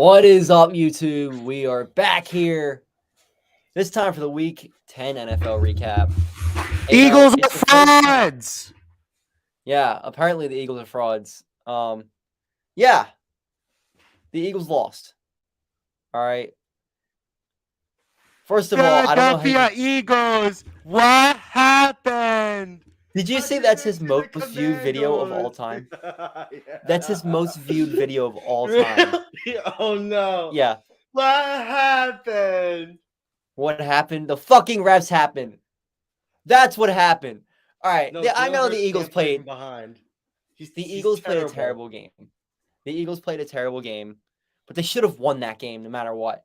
What is up, YouTube? We are back here. This time for the Week 10 NFL recap. Eagles are it's the first- frauds. Yeah, apparently the Eagles are frauds. Yeah, the Eagles lost. All right. First of all, I don't know how Philadelphia Eagles. What happened? Did you see that's his most viewed video of all time? That's his most viewed video of all time. Oh no. Yeah. What happened? What happened? The fucking refs happened. That's what happened. All right. No, I know the Eagles played behind. The Eagles played a terrible game. The Eagles played a terrible game, but they should have won that game no matter what.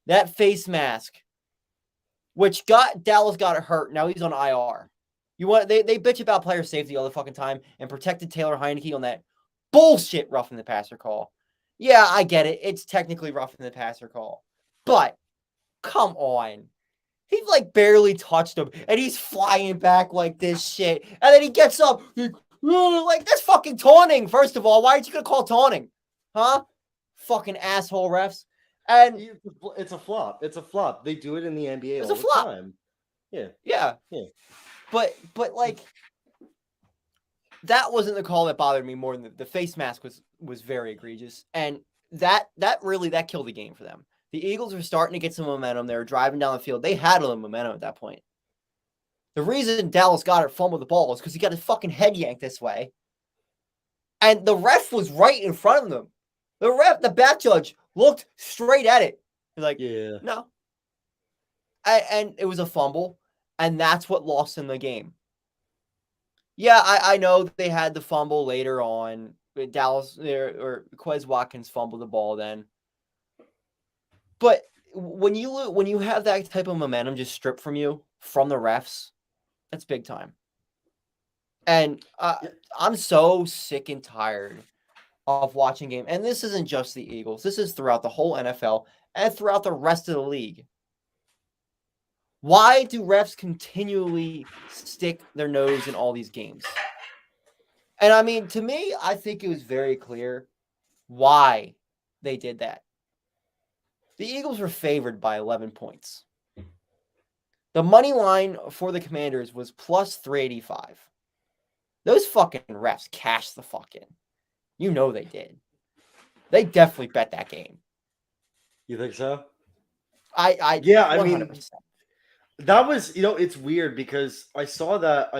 That face mask, which Dallas got hurt. Now he's on IR. They bitch about player safety all the fucking time and protected Taylor Heineke on that bullshit roughing the passer call. Yeah, I get it. It's technically roughing the passer call. But come on. He barely touched him and he's flying back like this shit. And then he gets up. That's fucking taunting, first of all. Why aren't you going to call taunting? Huh? Fucking asshole refs. And it's a flop. It's a flop. They do it in the NBA all the time. Yeah. But that wasn't the call that bothered me more than the face mask was very egregious. And that killed the game for them. The Eagles were starting to get some momentum. They were driving down the field. They had a little momentum at that point. The reason Dallas got it fumbled the ball is because he got his fucking head yanked this way. And the ref was right in front of them. The back judge, looked straight at it. He's like, no. And it was a fumble. And that's what lost him the game. Yeah, I know they had the fumble later on. Dallas or Quez Watkins fumbled the ball then. But when you have that type of momentum just stripped from you from the refs, that's big time. And I'm so sick and tired of watching game. And this isn't just the Eagles. This is throughout the whole NFL and throughout the rest of the league. Why do refs continually stick their nose in all these games? And I mean, to me, I think it was very clear why they did that. The Eagles were favored by 11 points. The money line for the Commanders was plus 385. Those fucking refs cashed the fuck in. You know they did. They definitely bet that game. You think so? I 100%. mean, that was, it's weird because I saw that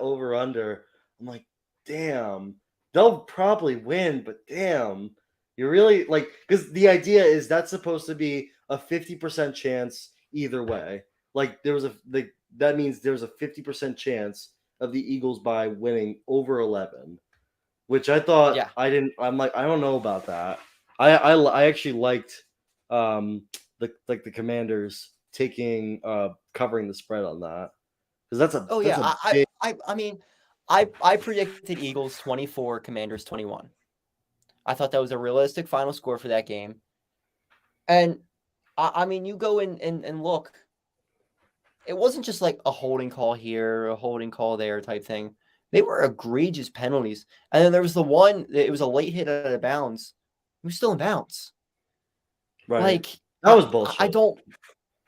over under. I'm like, damn, they'll probably win, but damn, you really because the idea is that's supposed to be a 50% chance either way. That means there's a 50% chance of the Eagles by winning over 11, which I thought I'm like, I don't know about that. I actually liked the Commanders taking covering the spread on that because I predicted Eagles 24, Commanders 21. I thought that was a realistic final score for that game. And I mean, you go in and look. It wasn't just like a holding call here, a holding call there type thing. They were egregious penalties. And then there was the one, it was a late hit out of bounds. It was still in bounds. Right. That was bullshit.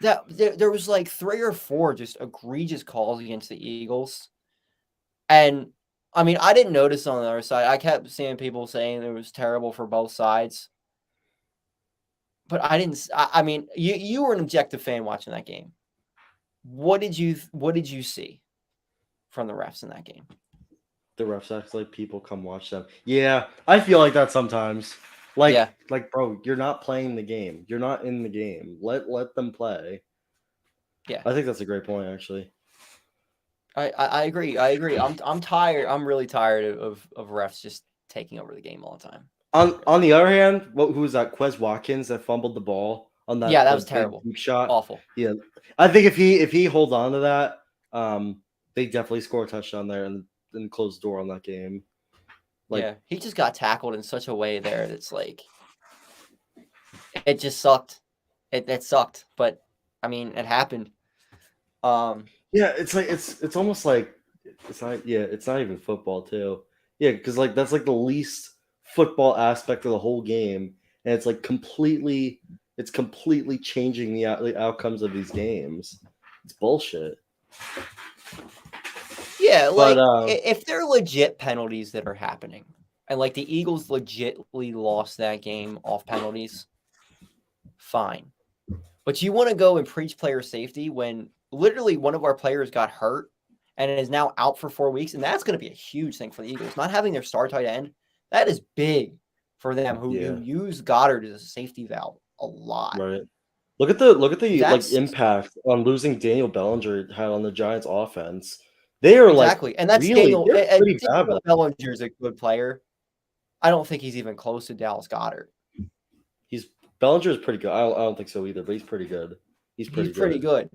There was 3 or 4 just egregious calls against the Eagles. And I mean, I didn't notice on the other side. I kept seeing people saying it was terrible for both sides. But I didn't. I mean, you were an objective fan watching that game. What did you see from the refs in that game? The refs act like people come watch them. Yeah, I feel like that sometimes. Bro, you're not playing the game. You're not in the game. Let them play. Yeah, I think that's a great point, actually. I agree. I'm tired. I'm really tired of refs just taking over the game all the time. On the other hand, who was that? Quez Watkins that fumbled the ball on that. Yeah, that was terrible. Deep shot. Awful. Yeah, I think if he holds on to that, they definitely score a touchdown there and close the door on that game. He just got tackled in such a way there that's it just sucked. It sucked, but I mean, it happened. Yeah, it's almost like it's not even football too. Yeah, because that's the least football aspect of the whole game, and it's like completely changing the outcomes of these games. It's bullshit. Yeah, But like if they're legit penalties that are happening, and like the Eagles legitly lost that game off penalties, fine. But you want to go and preach player safety when literally one of our players got hurt and is now out for 4 weeks, and that's going to be a huge thing for the Eagles. Not having their star tight end, that is big for them. Who use Goddard as a safety valve a lot. Right. Look at the like That's impact on losing Daniel Bellinger had on the Giants offense. They are exactly, like and that's really Daniel. they're And pretty bad. Daniel Bellinger is a good player. I don't think he's even close to Dallas Goddard. Bellinger is pretty good. I don't think so either, but he's pretty good. He's pretty good.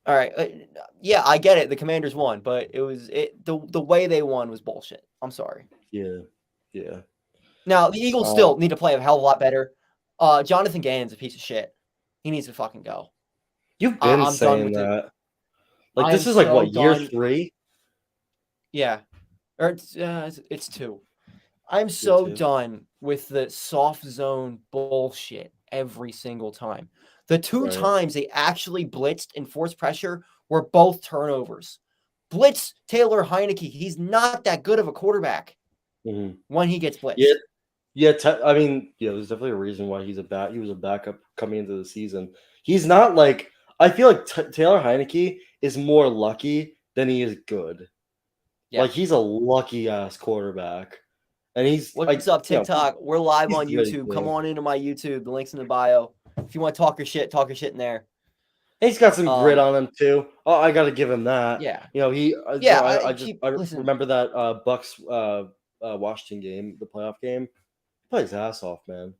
All right, yeah, I get it. The Commanders won, but the way they won was bullshit. I'm sorry. Yeah. Now the Eagles still need to play a hell of a lot better. Jonathan Gannon's a piece of shit. He needs to fucking go. You've been I'm saying done with that. it. Like this is like so what year done. 3? Yeah, or it's 2. I'm so done with the soft zone bullshit every single time. The 2 times they actually blitzed and forced pressure were both turnovers. Blitz Taylor Heineke. He's not that good of a quarterback when he gets blitzed. I mean, there's definitely a reason why he was a backup coming into the season. He's not like I feel like Taylor Heineke is more lucky than he is good. Yeah. Like he's a lucky ass quarterback. And he's what's up, TikTok? We're live on YouTube. Come on into my YouTube. The link's in the bio. If you want to talk your shit in there. And he's got some grit on him too. Oh, I got to give him that. Yeah. I remember that Bucks Washington game, the playoff game. He played his ass off, man.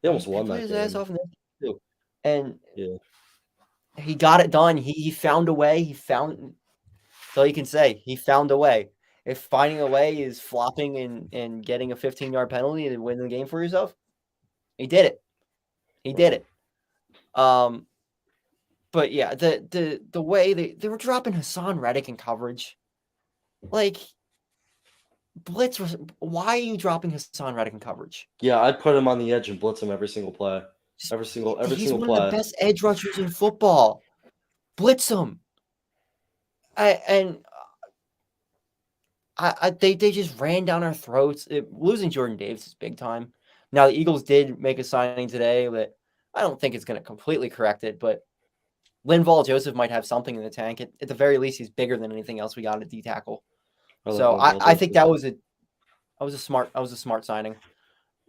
They almost won that game. He played his ass off in that too. And he got it done. He found a way. That's all you can say. He found a way. If finding a way is flopping and getting a 15-yard penalty and winning the game for yourself, he did it. He did it. But yeah, the way they were dropping Hassan Reddick in coverage, like blitz was. Why are you dropping Hassan Reddick in coverage? Yeah, I'd put him on the edge and blitz him every single play. Every single play. He's one of the best edge rushers in football. Blitz him. They just ran down our throats. Losing Jordan Davis is big time. Now the Eagles did make a signing today, but I don't think it's going to completely correct it. But Linval Joseph might have something in the tank. At the very least, he's bigger than anything else we got at D tackle. So I think that was a smart signing.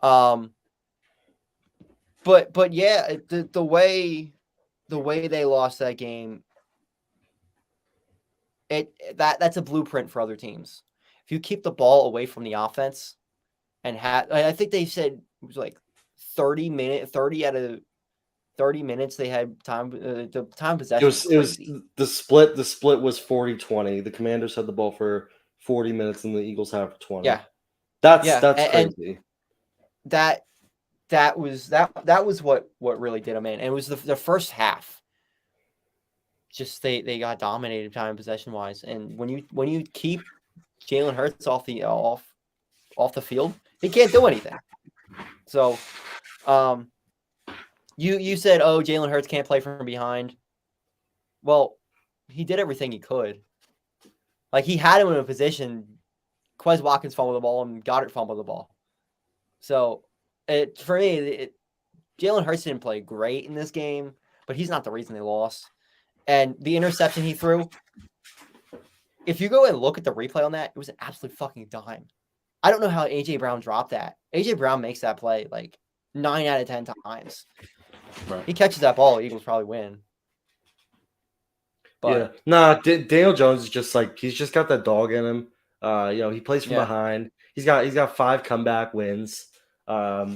But yeah, the way they lost that game, that's a blueprint for other teams. If you keep the ball away from the offense and I think they said it was like 30 out of 30 minutes they had time. The time possession. It was the split. The split was 40-20. The Commanders had the ball for 40 minutes, and the Eagles had for 20. Yeah, that's crazy. And that was what really did them in, and it was the first half. Just they got dominated time possession wise, and when you keep Jalen Hurts off the field, he can't do anything. So, you said, oh, Jalen Hurts can't play from behind. Well, he did everything he could. Like he had him in a position. Quez Watkins fumbled the ball and Goddard fumbled the ball. So, for me, Jalen Hurts didn't play great in this game, but he's not the reason they lost. And the interception he threw, if you go and look at the replay on that, it was an absolute fucking dime. I don't know how A.J. Brown dropped that. A.J. Brown makes that play like 9 out of 10 times. Right. He catches that ball, Eagles probably win. But Daniel Jones is just like he's just got that dog in him. He plays from behind. He's got 5 comeback wins, or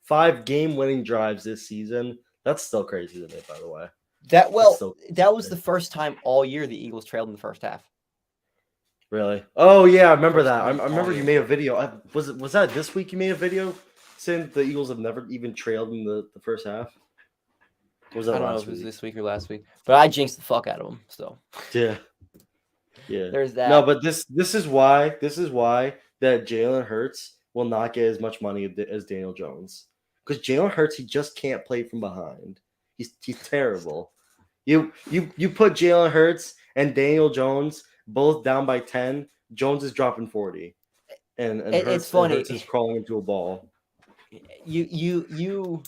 five game-winning drives this season. That's still crazy to me, by the way. That was the first time all year the Eagles trailed in the first half. Really? Oh yeah, I remember that. I remember you made a video. Was that this week? You made a video saying the Eagles have never even trailed in the first half. Or was that I don't know if it was this week or last week, but I jinxed the fuck out of them. So yeah. There's that. No, but this is why that Jalen Hurts will not get as much money as Daniel Jones because Jalen Hurts, he just can't play from behind. He's terrible. You put Jalen Hurts and Daniel Jones both down by 10. Jones is dropping 40, and It's funny. Hurts is crawling into a ball. You.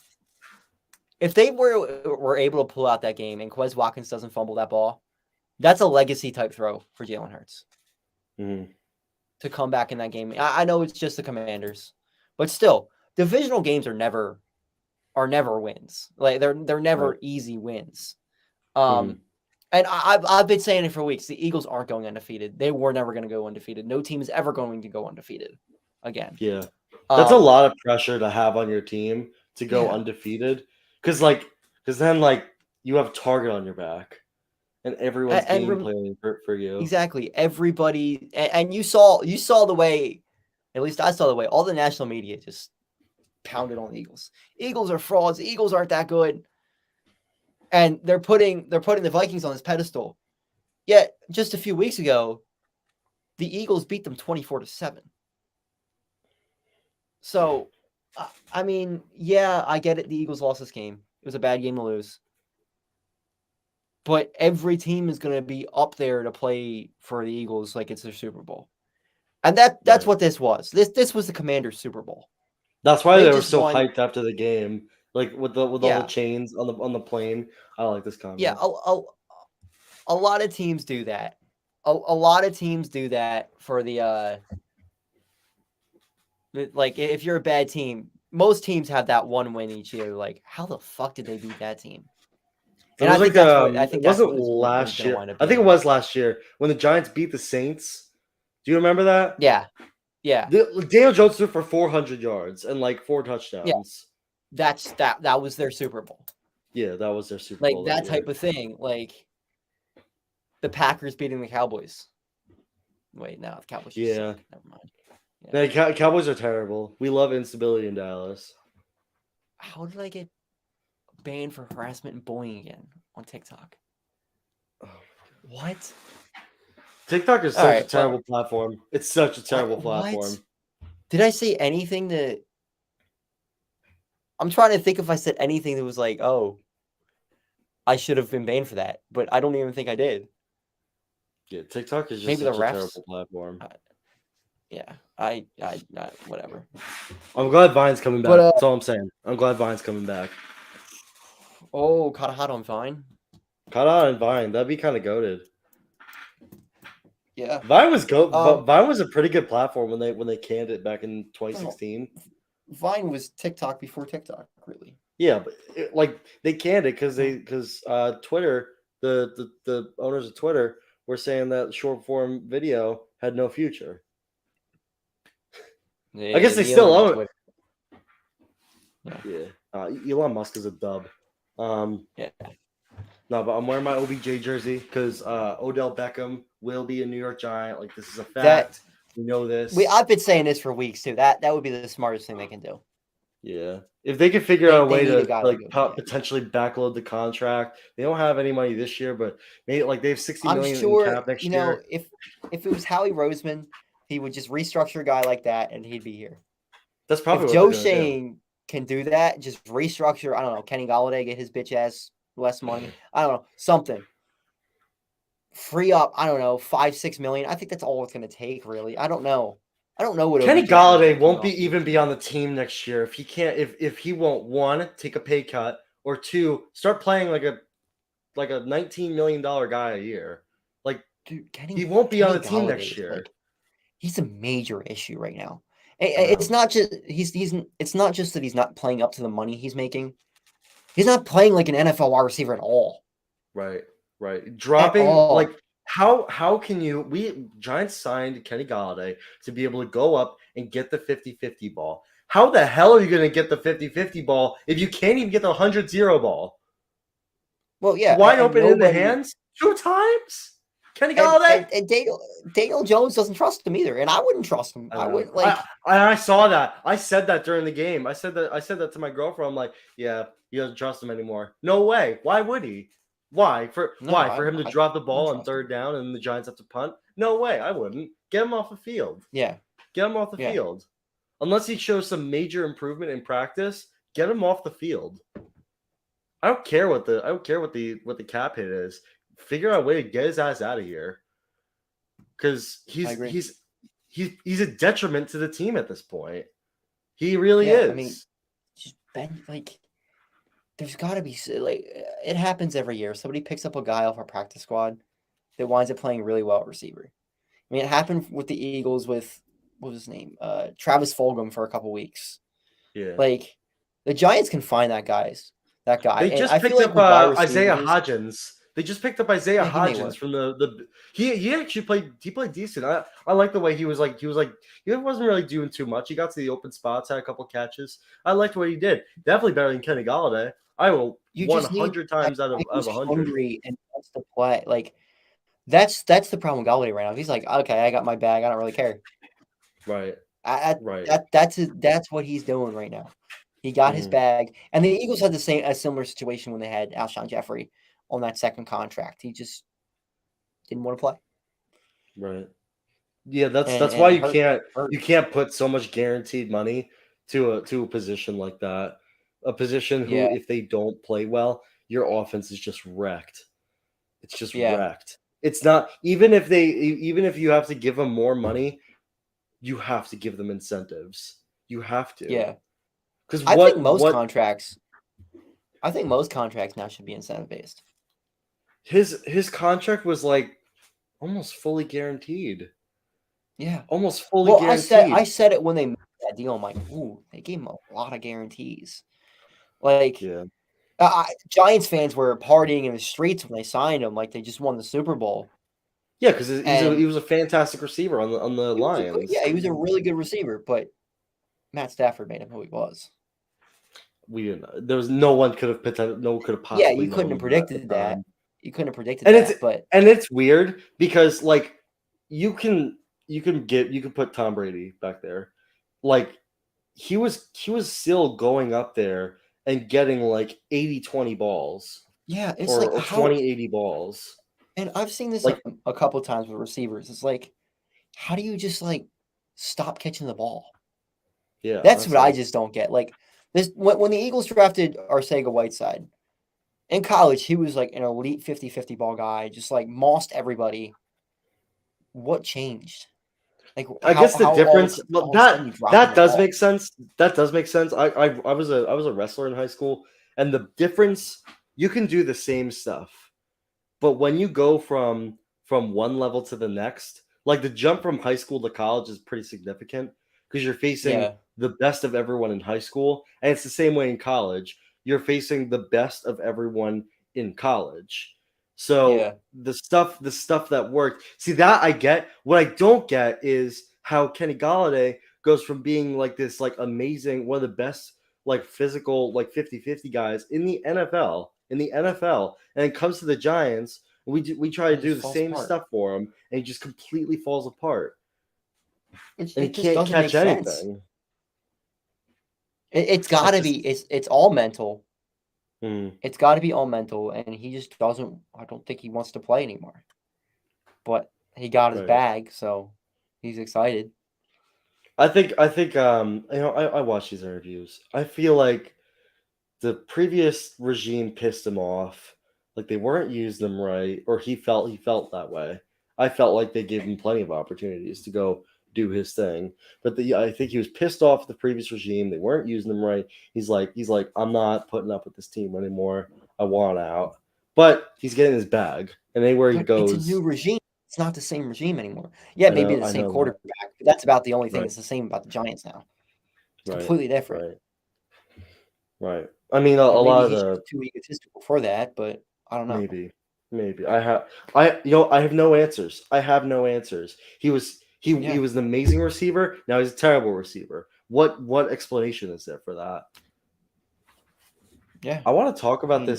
If they were able to pull out that game and Quez Watkins doesn't fumble that ball, that's a legacy type throw for Jalen Hurts to come back in that game. I know it's just the Commanders, but still, divisional games are never wins. Like they're never easy wins. And I've been saying it for weeks. The Eagles aren't going undefeated. They were never going to go undefeated. No team is ever going to go undefeated again. Yeah, that's a lot of pressure to have on your team to go undefeated. Because then you have a target on your back, and everyone's game planning for you. Exactly, everybody, and you saw the way, at least I saw the way all the national media just pounded on the Eagles. Eagles are frauds. The Eagles aren't that good, and they're putting the Vikings on this pedestal. Yet just a few weeks ago, the Eagles beat them 24-7. So. I mean, yeah, I get it. The Eagles lost this game. It was a bad game to lose. But every team is going to be up there to play for the Eagles like it's their Super Bowl. And that's what this was. This was the Commanders' Super Bowl. That's why they were so hyped after the game. Like with all the chains on the plane. I like this comment. Yeah, a lot of teams do that. A lot of teams do that for the like if you're a bad team, most teams have that one win each year. Like, how the fuck did they beat that team? And I think it wasn't last year. I think it was last year when the Giants beat the Saints. Do you remember that? Yeah. Daniel Jones threw for 400 yards and 4 touchdowns. Yeah. That was their Super Bowl. Yeah, that was their Super Bowl. Bowl. Like that type of thing. Like the Packers beating the Cowboys. Wait, no, the Cowboys. Yeah. Sick. Never mind. Yeah. The Cowboys are terrible. We love instability in Dallas. How did I get banned for harassment and bullying again on TikTok? Oh, what? TikTok is such a terrible platform. It's such a terrible platform. Did I say anything that... I'm trying to think if I said anything that was like, oh, I should have been banned for that, but I don't even think I did. Yeah, TikTok is just such a terrible platform. Yeah, I whatever. I'm glad Vine's coming back. That's all I'm saying. I'm glad Vine's coming back. Oh, Cahtah on Vine? Cahtah and Vine. That'd be kind of goated. Yeah. Vine was Vine was a pretty good platform when they canned it back in 2016. Vine was TikTok before TikTok, really. Yeah, but they canned it because Twitter, the owners of Twitter were saying that short form video had no future. Yeah, I guess they still own it. Yeah. Elon Musk is a dub. Yeah. No, but I'm wearing my OBJ jersey because Odell Beckham will be a New York Giant. Like, this is a fact. We know this. I've been saying this for weeks too. That would be the smartest thing they can do. Yeah. If they could figure out a way to potentially backload the contract, they don't have any money this year, but maybe they have $60 million in cap next year. If it was Howie Roseman, he would just restructure a guy like that and he'd be here. That's probably if Joe Shane can do that, just restructure, I don't know, Kenny Golladay, get his bitch ass less money. I don't know, something. Free up, I don't know, $5-6 million. I think that's all it's gonna take, really. I don't know what Kenny Golladay won't even be on the team next year if he can't if he won't, one, take a pay cut, or two, start playing like a $19 million guy a year. Dude, he won't be on the team next year. He's a major issue right now. It's not just it's not just that he's not playing up to the money he's making. He's not playing like an NFL wide receiver at all. Right. Dropping how can you Giants signed Kenny Golladay to be able to go up and get the 50-50 ball. How the hell are you going to get the 50-50 ball if you can't even get the 100-0 ball? Well, yeah. Wide open in the hands 2 times? Kenny Golladay? And Daniel Jones doesn't trust him either, and I wouldn't trust him. I wouldn't I saw that. I said that during the game. I said that to my girlfriend. I'm like, yeah, he doesn't trust him anymore. No way. Why would he? Why? For him to drop the ball on 3rd down and the Giants have to punt? No way. I wouldn't. Get him off the field. Yeah. Get him off the field. unless he shows some major improvement in practice, get him off the field. I don't care what the cap hit is. Figure out a way to get his ass out of here. Because I agree. he's a detriment to the team at this point. He really Yeah, is. I mean, just Ben, like, there's got to be like it happens every year. Somebody picks up a guy off our practice squad that winds up playing really well at receiver. I mean, it happened with the Eagles with what was his name, Travis Fulgham for a couple weeks. Yeah. Like, the Giants can find that guy, They and just I feel picked like up with wide Isaiah receivers, Hodgins. They just picked up Isaiah yeah, he may work. Hodgins from the he actually played decent. I like the way he wasn't really doing too much. He got to the open spots, had a couple catches. I liked what he did. Definitely better than Kenny Galladay. I will You just need 100 a times out guy of who's 100. hungry and wants to play. Like, that's the problem with Galladay right now. He's like, okay, I got my bag. I don't really care. Right. Right. That's what he's doing right now. He got his Mhm. bag, and the Eagles had a similar situation when they had Alshon Jeffrey on that second contract. He just didn't want to play, Right. Yeah, that's and why it hurt. you can't put so much guaranteed money to a position like that. A position who, Yeah, if they don't play well, your offense is just wrecked. It's just yeah, wrecked. It's not even if you have to give them more money, you have to give them incentives. You have to. yeah. Because I think most what contracts. I think most contracts now should be incentive based. his contract was like almost fully guaranteed. Yeah. Almost fully Well, I guaranteed. said it when they made that deal. I'm like, ooh, they gave him a lot of guarantees. Like, Yeah. Giants fans were partying in the streets when they signed him, like they just won the Super Bowl. Yeah, because he And was a fantastic receiver on the Lions. he was a really good receiver, but Matt Stafford made him who he was. We didn't know. There was no one could have Yeah, possibly you couldn't known have that at predicted the that. time. You couldn't have predicted And that, but it's weird because like you can put Tom Brady back there. Like he was still going up there and getting like 80-20 balls yeah, it's like or how 20-80 balls. and I've seen this Like a couple times with receivers. It's like, how do you just like stop catching the ball? yeah, That's what I honestly. just don't get. Like this when the Eagles drafted Arcega-Whiteside in college, he was like an elite 50-50 ball guy, just like mossed everybody. What changed? Like I guess the how difference, well, all of a sudden you dropping that the does ball? make sense. That does make sense. I was a wrestler in high school, and the difference, you can do the same stuff, but when you go from one level to the next, like the jump from high school to college is pretty significant because you're facing Yeah, the best of everyone in high school, and it's the same way in college. You're facing the best of everyone in college. So yeah, the stuff that worked. See, that I get. What I don't get is how Kenny Galladay goes from being like this like amazing, one of the best like physical like 50-50 guys in the NFL, and it comes to the Giants. We try to it do just the falls same apart. stuff for him, and he just completely falls apart, and he It just can't doesn't make catch sense. anything. It's got It's to just be. It's all mental. hmm. It's got to be all mental, and he just doesn't. I don't think he wants to play anymore. But he got his Right. bag, so he's excited. I think I watch these interviews. I feel like the previous regime pissed him off. Like they weren't using him right, or he felt that way. I felt like they gave him plenty of opportunities to go do his thing, but I think he was pissed off at the previous regime. They weren't using him right. He's like, I'm not putting up with this team anymore. I want out. But he's getting his bag, and anywhere he But it's a new goes, regime. It's not the same regime anymore. Yeah, maybe the I same know that. quarterback, but that's about the only thing Right, that's the same about the Giants now. It's right, completely different. right, right. I mean, a Or maybe lot of he's the just too egotistical for that, but I don't know. maybe, maybe I have no answers. I have no answers. He Yeah, was an amazing receiver. Now he's a terrible receiver. What explanation is there for that? yeah. I want to talk I about mean,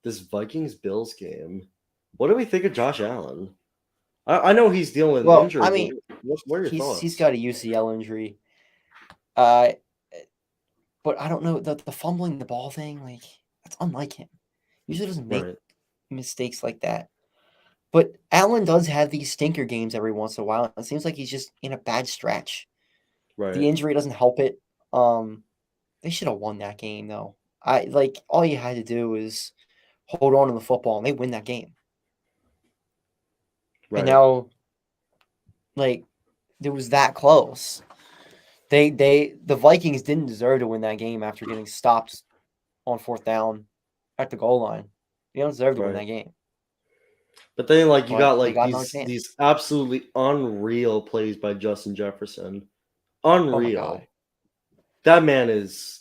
this Vikings Bills game. What do we think of Josh Allen? I know he's dealing with an well, injury, I but mean, what are your he's thoughts? got a UCL injury. Uh, but I don't know the fumbling the ball thing. Like that's unlike him. Usually doesn't make Right. mistakes like that. But Allen does have these stinker games every once in a while. It seems like he's just in a bad stretch. Right. The injury doesn't help it. They should have won that game though. All you had to do was hold on to the football and they win that game. And Right. now, like, it was that close. The Vikings didn't deserve to win that game after getting stopped on 4th down at the goal line. They don't deserve to win Right. that game. But then, like, you But got they like got another these chance. these absolutely unreal plays by Justin Jefferson. Oh my god. Unreal. That man is.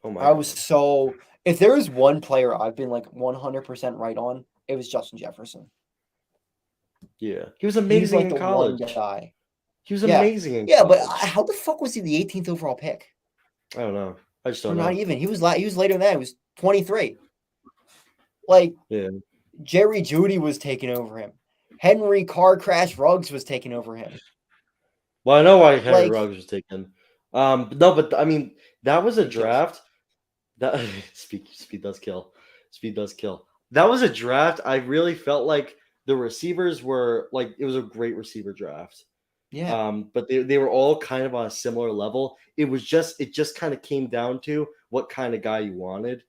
Oh my I was god. so if there is one player I've been like 100% right on, it was Justin Jefferson. Yeah, he was He was amazing like in the one college. guy. He was Yeah. amazing in Yeah, but college. how the fuck was he the 18th overall pick? I don't know. I just Or don't not know. even. He was later than that. He was 23. Like Yeah. Jerry Jeudy was taking over him. Henry Car Crash Ruggs was taking over him. Well, I know why Henry Like Ruggs was taken. No, but I mean that was a he kills. draft. That speed does kill. Speed does kill. That was a draft. I really felt like the receivers were like it was a great receiver draft. Yeah. But they were all kind of on a similar level. It just kind of came down to what kind of guy you wanted,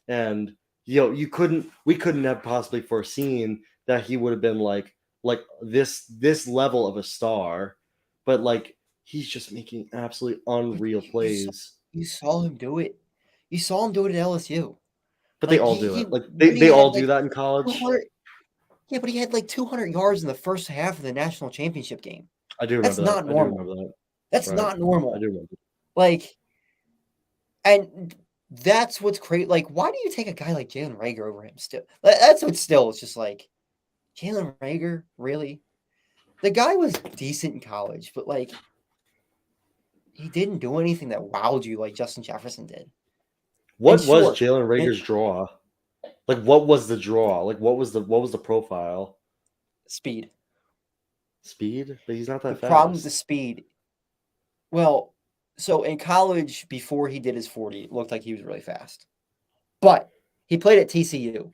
and we couldn't have possibly foreseen that he would have been like this level of a star, but like he's just making absolutely But unreal plays. you saw him do it. You saw him do it at LSU. But they Like all do it. Like what he they had all do like that in college. 200. Yeah, but he had like 200 yards in the first half of the national championship game. I do That's remember that. not I do normal. remember that. That's Right. not I normal. do remember. Like, and that's what's crazy. Like, why do you take a guy like Jalen Reagor over him still? That's what still is just like, Jalen Reagor, really? The guy was decent in college, but like, he didn't do anything that wowed you like Justin Jefferson did. And What was sure, Jalen Rager's draw? Like what was the draw? Like what was the profile? speed. Speed? But he's not The that problem with the fast. speed, well, so in college, before he did his 40, it looked like he was really fast. But he played at TCU.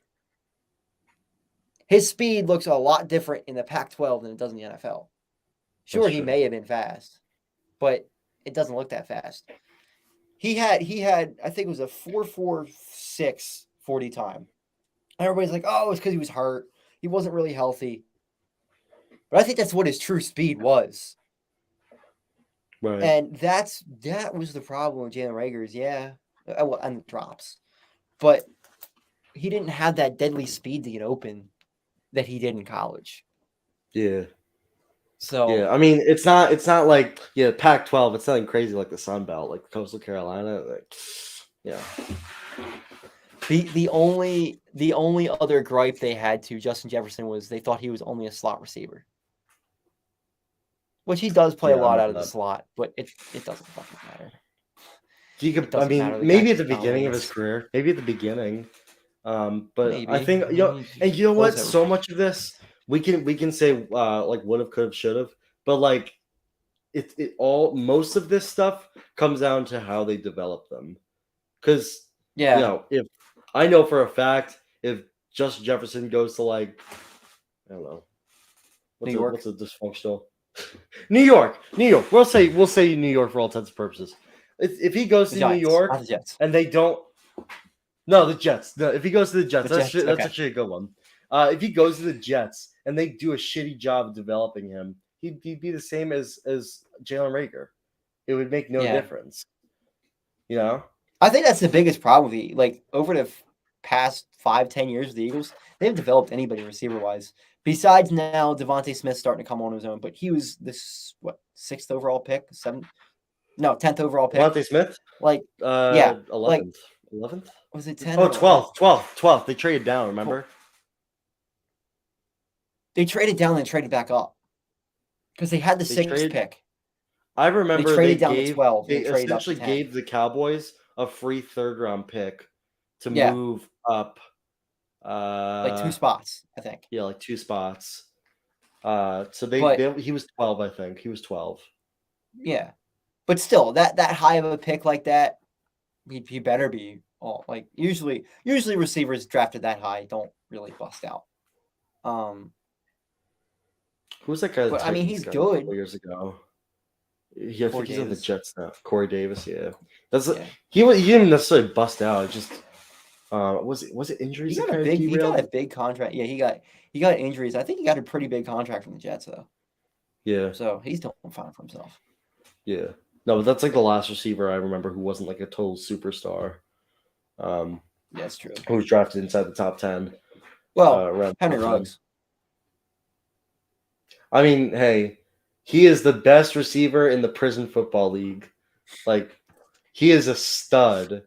His speed looks a lot different in the Pac-12 than it does in the NFL. Sure, That's he true. may have been fast, but it doesn't look that fast. He had I think it was a 4.46 40 time. Everybody's like, "Oh, it's because he was hurt. He wasn't really healthy." But I think that's what his true speed was. Right. And that was the problem with Jalen Rager's, yeah. And the drops. But he didn't have that deadly speed to get open that he did in college. Yeah. So Yeah. I mean, it's not like Pac-12. It's nothing crazy like the Sun Belt, like Coastal Carolina. Like, yeah. the only other gripe they had to Justin Jefferson was they thought he was only a slot receiver. Which he does play a Yeah, I lot out remember of the that. slot, but it doesn't fucking matter. He could. It I doesn't mean, matter. The maybe guy's at the beginning of his dominance. career, maybe at the beginning. But I Maybe. think and you know what? Those So much of this we can say like would have, could have, should have, but like it all most of this stuff comes down to how they develop them. Because Yeah. if I know for a fact if Justin Jefferson goes to like I don't know New York. what's a dysfunctional New York. We'll say New York for all intents and purposes. If he goes The to Giants, New York not the Jets. and they don't, no, the Jets. No, if he goes to the Jets, The Jets, that's okay. actually a good one. If he goes to the Jets and they do a shitty job of developing him, he'd be the same as Jalen Rager. It would make no difference. You know? I think that's the biggest problem with like over the past 5-10 years of the Eagles, they haven't developed anybody receiver wise. Besides now, Devontae Smith starting to come on his own, but he was this 6th overall pick, 10th overall pick. Devontae Smith? Like 11th. like 11th? was it 10? Oh, 12th. They traded down, remember? They traded down and traded back up. Because they had the 6th pick. I remember they traded down to 12. They traded essentially up to 10. gave the Cowboys a free 3rd-round pick to move up like 2 spots, I think. Yeah, like 2 spots. So he was 12, I think. He was 12. Yeah. But still, that high of a pick like that, he better be all like usually receivers drafted that high don't really bust out. Who's that guy? But I mean, he's good. A couple years ago. Yeah, I Corey think he's on the Davis. Jets now. Corey Davis, yeah. Yeah. He didn't necessarily bust out. It just was it injuries He that got a kind of big he got derailed? a big contract. Yeah, he got injuries. I think he got a pretty big contract from the Jets though. Yeah, So he's doing fine for himself. yeah. No, but that's like the last receiver I remember who wasn't like a total superstar. Yeah, that's true. Who was drafted inside the top 10. Well, Around the Henry top 10. Ruggs. I mean, hey, he is the best receiver in the prison football league. Like, he is a stud.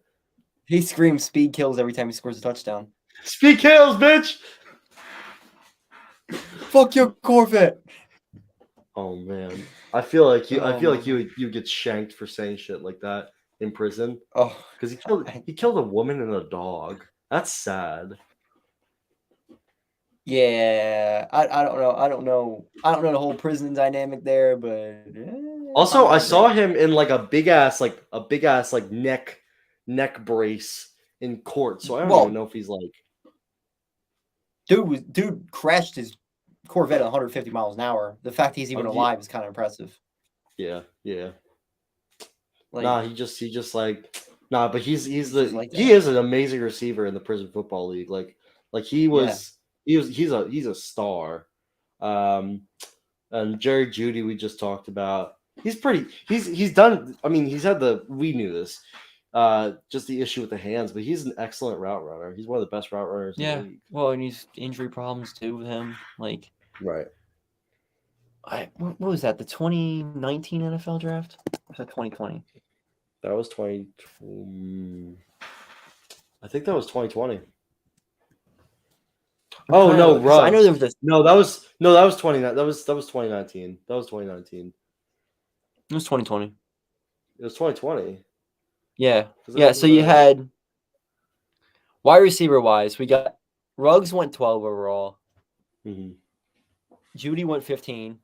He screams speed kills every time he scores a touchdown. Speak Hills, bitch. Fuck your Corvette. Oh man, I feel like you. I Oh feel like man. you get shanked for saying shit like that in prison Oh, because he killed a woman and a dog. That's sad. yeah. I don't know. I don't know the whole prison dynamic there, but Also, probably I not saw great. him in like a big ass like neck brace in court. So I don't even Well, know if he's like. dude crashed his Corvette at 150 miles an hour. The fact he's even alive is kind of impressive. Yeah, yeah. Like, Nah, he just like nah, but he's just like he that. is an amazing receiver in the prison football league. Like Yeah. he's a star. Um, and Jerry Judy we just talked about. He's done. I mean, he's had we knew this. Just the issue with the hands, but he's an excellent route runner. He's one of the best route runners in the Yeah. league. Well, and he's injury problems too with him. Like, Right. what was that? The 2019 NFL draft? Or was that 2020? That was I think that was 2020. Oh no, Because I know Ruggs. there was this. No, that was 2019. That was 2019. That was 2019. It was 2020. It was 2020. Yeah. Because Yeah. So you had wide receiver wise, we got Ruggs went 12 overall. Mhm. Judy went 15.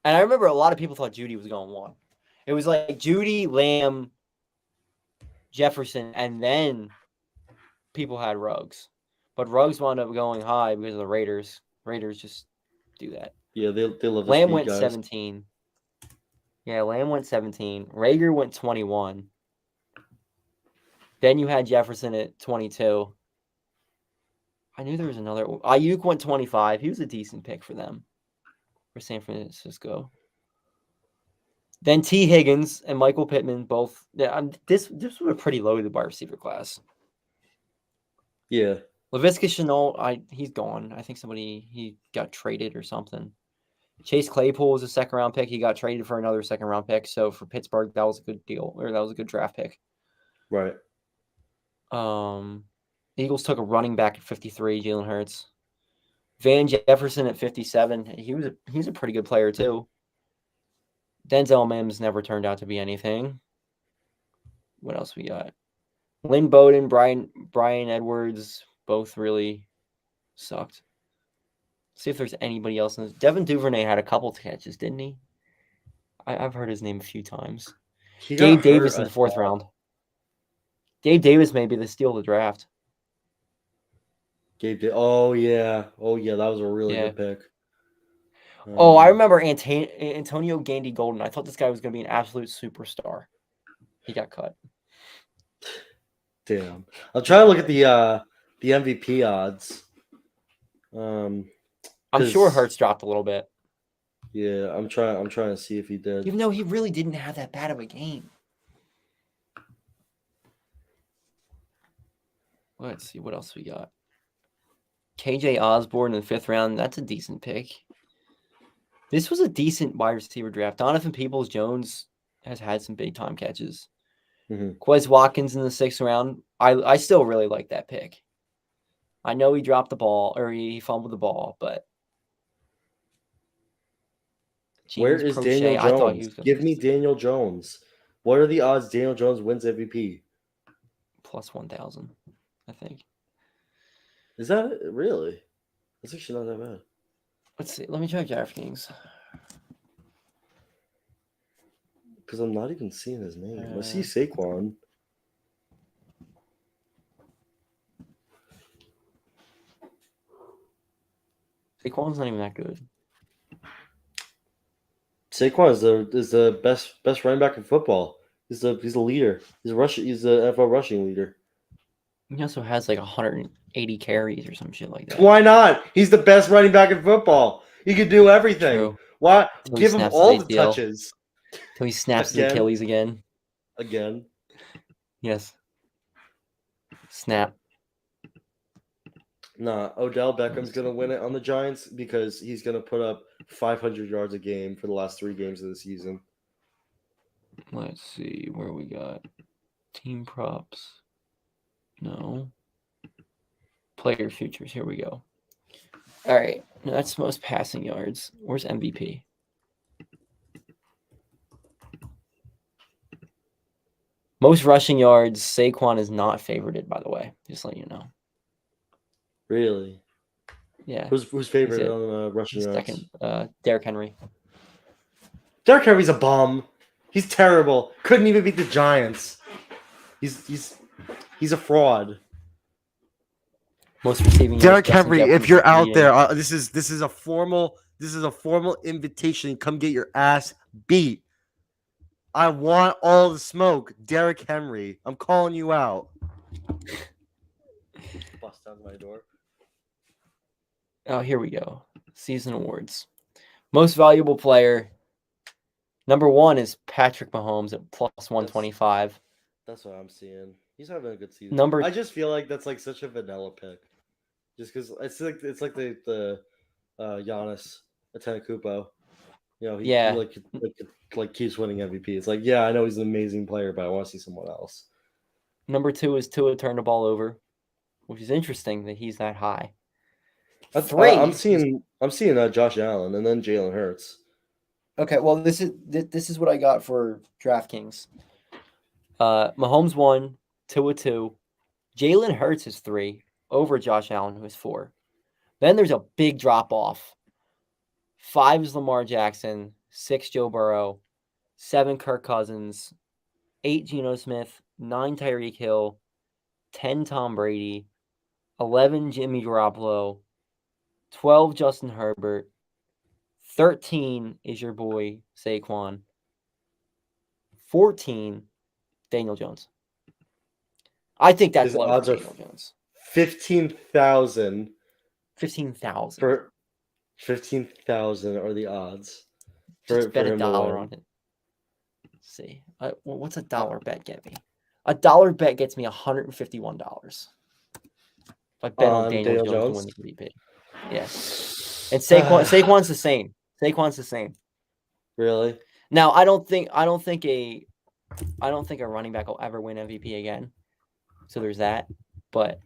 And I remember a lot of people thought Judy was going 1. It was like Judy, Lamb, Jefferson, and then people had Ruggs. But Ruggs wound up going high because of the Raiders. Raiders just do that. Yeah, they love the Lamb speed went guys. 17. Yeah, Lamb went 17. Rager went 21. Then you had Jefferson at 22. I knew there was another. Ayuk went 25. He was a decent pick for them, for San Francisco. Then T. Higgins and Michael Pittman both. Yeah, this was a pretty loaded wide receiver class. Yeah. Laviska Shenault, he's gone. I think he got traded or something. Chase Claypool was a second round pick. He got traded for another second round pick. So for Pittsburgh, that was a good deal, or that was a good draft pick. Right. Eagles took a running back at 53, Jalen Hurts. Van Jefferson at 57. He's a pretty good player too. Denzel Mims never turned out to be anything. What else we got? Lynn Bowden, Brian Edwards, both really sucked. See if there's anybody else in this. Devin Duvernay had a couple catches, didn't he? I've heard his name a few times. He got Gabe hurt, Davis in the 4th round. Gabe Davis may be the steal of the draft. Oh yeah. That was a really good pick. I remember Antonio Gandy Golden. I thought this guy was going to be an absolute superstar. He got cut. Damn. I'll try to look at the MVP odds. I'm sure Hurts dropped a little bit. Yeah, I'm trying to see if he did. Even though he really didn't have that bad of a game. Let's see what else we got. KJ Osborne in the 5th round. That's a decent pick. This was a decent wide receiver draft. Donovan Peoples-Jones has had some big time catches. Quez Watkins in the 6th round. I still really like that pick. I know he dropped the ball or he fumbled the ball, but Where is Daniel Jones? I thought he was Give me Daniel Jones. What are the odds Daniel Jones wins MVP? Plus 1,000, I think. Is that it? Really? That's actually not that bad. Let's see. Let me check DraftKings. Because I'm not even seeing his name. I see Saquon. Saquon's not even that good. Saquon is the best running back in football. He's the leader. He's the NFL rushing leader. He also has like 180 carries or some shit like that. Why not? He's the best running back in football. He can do everything. True. Why Till he give him snaps all his the ACL. touches? Till he snaps his Again. Achilles again. Again. Yes. Snap. Nah, Odell Beckham's gonna win it on the Giants because he's gonna put up 500 yards a game for the last 3 games of the season. Let's see where we got team props. No. Player futures. Here we go. All right. No, that's most passing yards. Where's MVP? Most rushing yards. Saquon is not favorited, by the way. Just letting you know. Really? Yeah. Who's favorite it. on rushing yards? Second, Derrick Henry. Derrick Henry's a bum. He's terrible. Couldn't even beat the Giants. He's a fraud. Most receiving. Derrick yards, Henry, Justin if you're out Jefferson there, this is a formal invitation. Come get your ass beat. I want all the smoke, Derrick Henry. I'm calling you out. Bust down my door. Oh, here we go. Season awards. Most valuable player. Number 1 is Patrick Mahomes at plus 125. That's what I'm seeing. He's having a good season. Number I just feel like that's like such a vanilla pick, just because it's like the Giannis Antetokounmpo. You know, he keeps winning MVP. It's like, yeah, I know he's an amazing player, but I want to see someone else. Number 2 is Tua turn the ball over, which is interesting that he's that high. 3. I'm seeing Josh Allen and then Jalen Hurts. Okay, well, this is what I got for DraftKings. Mahomes 1, Tua 2, Jalen Hurts is 3 over Josh Allen, who is 4. Then there's a big drop off. 5 is Lamar Jackson, 6 Joe Burrow, 7 Kirk Cousins, 8 Geno Smith, 9 Tyreek Hill, 10 Tom Brady, 11 Jimmy Garoppolo, 12 Justin Herbert, 13 is your boy Saquon, 14 Daniel Jones. I think that's His low odds for are Daniel Jones. 15,000. 15,000. For 15,000 are the odds. Just bet $1 on it. Let's see. What's $1 bet get me? $1 bet gets me $151. If I bet on Daniel Jones to win the MVP. Yes. And Saquon's the same. Saquon's the same. Really? Now, I don't think a running back will ever win MVP again. So there's that. But